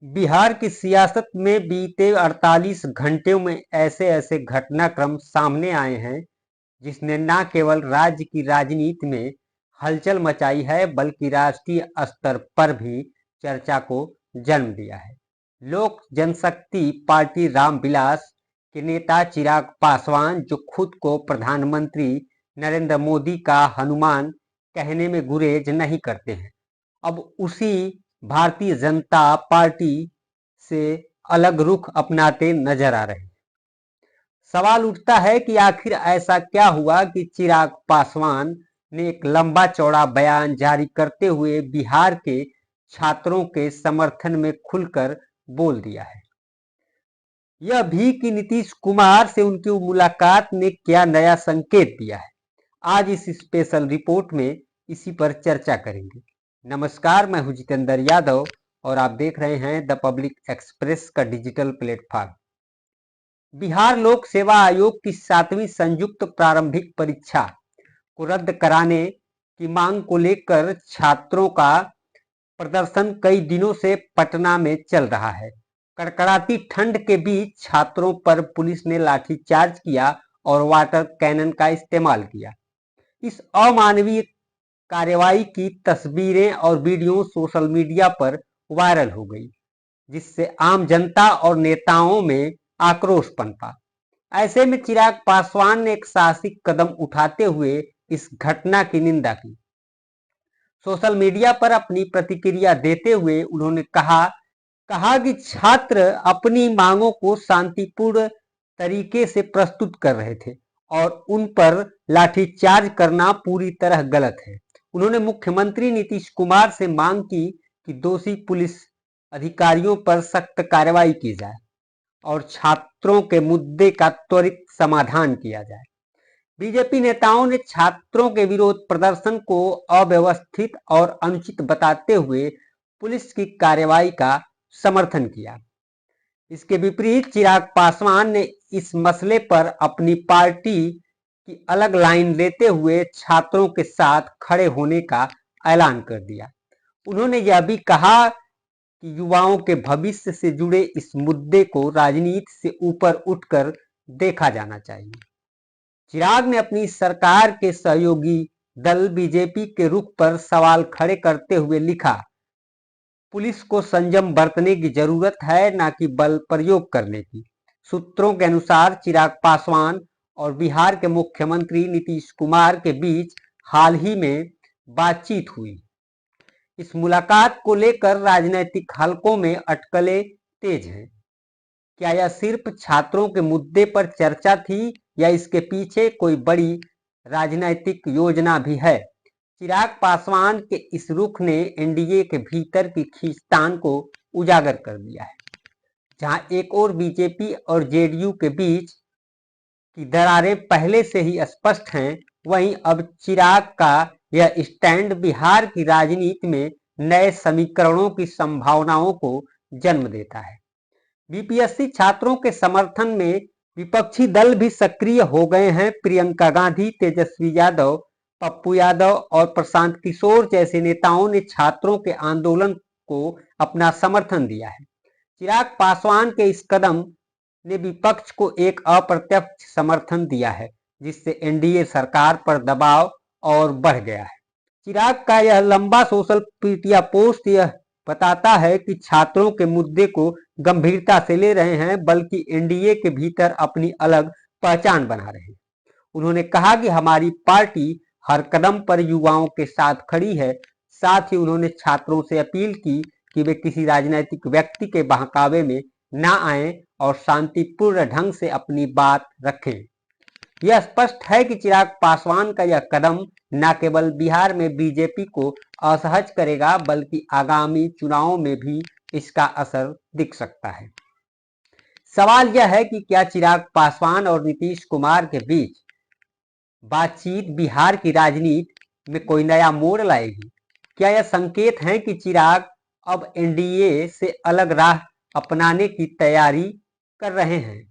बिहार की सियासत में बीते 48 घंटों में ऐसे ऐसे घटनाक्रम सामने आए हैं जिसने न केवल राज्य की राजनीति में हलचल मचाई है बल्कि राष्ट्रीय स्तर पर भी चर्चा को जन्म दिया है। लोक जनशक्ति पार्टी रामविलास के नेता चिराग पासवान, जो खुद को प्रधानमंत्री नरेंद्र मोदी का हनुमान कहने में गुरेज नहीं करते हैं, अब उसी भारतीय जनता पार्टी से अलग रुख अपनाते नजर आ रहे हैं। सवाल उठता है कि आखिर ऐसा क्या हुआ कि चिराग पासवान ने एक लंबा चौड़ा बयान जारी करते हुए बिहार के छात्रों के समर्थन में खुलकर बोल दिया है। यह भी कि नीतीश कुमार से उनकी मुलाकात ने क्या नया संकेत दिया है। आज इस स्पेशल रिपोर्ट में इसी पर चर्चा करेंगे। नमस्कार, मैं हूं जितेंद्र यादव और आप देख रहे हैं द पब्लिक एक्सप्रेस का डिजिटल प्लेटफॉर्म। बिहार लोक सेवा आयोग की 7वीं संयुक्त प्रारंभिक परीक्षा को रद्द कराने की मांग को लेकर छात्रों का प्रदर्शन कई दिनों से पटना में चल रहा है। कड़कड़ाती ठंड के बीच छात्रों पर पुलिस ने लाठीचार्ज किया और वाटर कैनन का इस्तेमाल किया। इस अमानवीय कार्रवाई की तस्वीरें और वीडियो सोशल मीडिया पर वायरल हो गई, जिससे आम जनता और नेताओं में आक्रोश पनपा। ऐसे में चिराग पासवान ने एक साहसिक कदम उठाते हुए इस घटना की निंदा की। सोशल मीडिया पर अपनी प्रतिक्रिया देते हुए उन्होंने कहा कि छात्र अपनी मांगों को शांतिपूर्ण तरीके से प्रस्तुत कर रहे थे और उन पर लाठीचार्ज करना पूरी तरह गलत है। उन्होंने मुख्यमंत्री नीतीश कुमार से मांग की कि दोषी पुलिस अधिकारियों पर सख्त कार्रवाई की जाए और छात्रों के मुद्दे का त्वरित समाधान किया जाए। बीजेपी नेताओं ने छात्रों के विरोध प्रदर्शन को अव्यवस्थित और अनुचित बताते हुए पुलिस की कार्रवाई का समर्थन किया। इसके विपरीत चिराग पासवान ने इस मसले पर अपनी पार्टी की अलग लाइन लेते हुए छात्रों के साथ खड़े होने का ऐलान कर दिया। उन्होंने यह भी कहा कि युवाओं के भविष्य से जुड़े इस मुद्दे को राजनीति से ऊपर उठकर देखा जाना चाहिए। चिराग ने अपनी सरकार के सहयोगी दल बीजेपी के रुख पर सवाल खड़े करते हुए लिखा, पुलिस को संयम बरतने की जरूरत है, न कि बल प्रयोग करने की। सूत्रों के अनुसार चिराग पासवान और बिहार के मुख्यमंत्री नीतीश कुमार के बीच हाल ही में बातचीत हुई। इस मुलाकात को लेकर राजनीतिक हलकों में अटकलें तेज हैं। क्या यह सिर्फ छात्रों के मुद्दे पर चर्चा थी या इसके पीछे कोई बड़ी राजनीतिक योजना भी है? चिराग पासवान के इस रुख ने एनडीए के भीतर की खींचतान को उजागर कर दिया है। जहां एक और बीजेपी और जेडीयू के बीच की दरारें पहले से ही स्पष्ट हैं, वहीं अब चिराग का यह स्टैंड बिहार की राजनीति में नए समीकरणों की संभावनाओं को जन्म देता है। बीपीएससी छात्रों के समर्थन में विपक्षी दल भी सक्रिय हो गए हैं। प्रियंका गांधी, तेजस्वी यादव, पप्पू यादव और प्रशांत किशोर जैसे नेताओं ने छात्रों के आंदोलन को अपना समर्थन दिया है। चिराग पासवान के इस कदम ने विपक्ष को एक अप्रत्यक्ष समर्थन दिया है, जिससे एनडीए सरकार पर दबाव और बढ़ गया है। चिराग का यह लंबा सोशल मीडिया पोस्ट यह बताता है कि छात्रों के मुद्दे को गंभीरता से ले रहे हैं, बल्कि एनडीए के भीतर अपनी अलग पहचान बना रहे हैं। उन्होंने कहा कि हमारी पार्टी हर कदम पर युवाओं के साथ खड़ी है। साथ ही उन्होंने छात्रों से अपील की कि वे किसी राजनीतिक व्यक्ति के बहकावे में ना आए और शांतिपूर्ण ढंग से अपनी बात रखें। यह स्पष्ट है कि चिराग पासवान का यह कदम न केवल बिहार में बीजेपी को असहज करेगा, बल्कि आगामी चुनावों में भी इसका असर दिख सकता है। सवाल यह है कि क्या चिराग पासवान और नीतीश कुमार के बीच बातचीत बिहार की राजनीति में कोई नया मोड़ लाएगी? क्या यह संकेत है कि चिराग अब एनडीए से अलग राह अपनाने की तैयारी कर रहे हैं?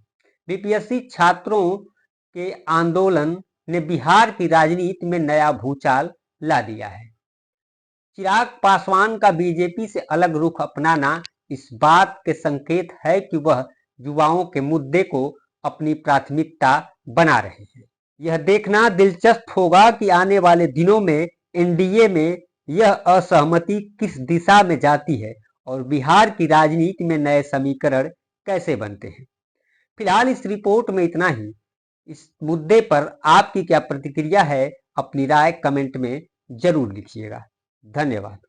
बीपीएससी छात्रों के आंदोलन ने बिहार की राजनीति में नया भूचाल ला दिया है। चिराग पासवान का बीजेपी से अलग रुख अपनाना इस बात के संकेत है कि वह युवाओं के मुद्दे को अपनी प्राथमिकता बना रहे हैं। यह देखना दिलचस्प होगा कि आने वाले दिनों में एनडीए में यह असहमति किस दिशा में जाती है और बिहार की राजनीति में नए समीकरण कैसे बनते हैं। फिलहाल इस रिपोर्ट में इतना ही। इस मुद्दे पर आपकी क्या प्रतिक्रिया है, अपनी राय कमेंट में जरूर लिखिएगा। धन्यवाद।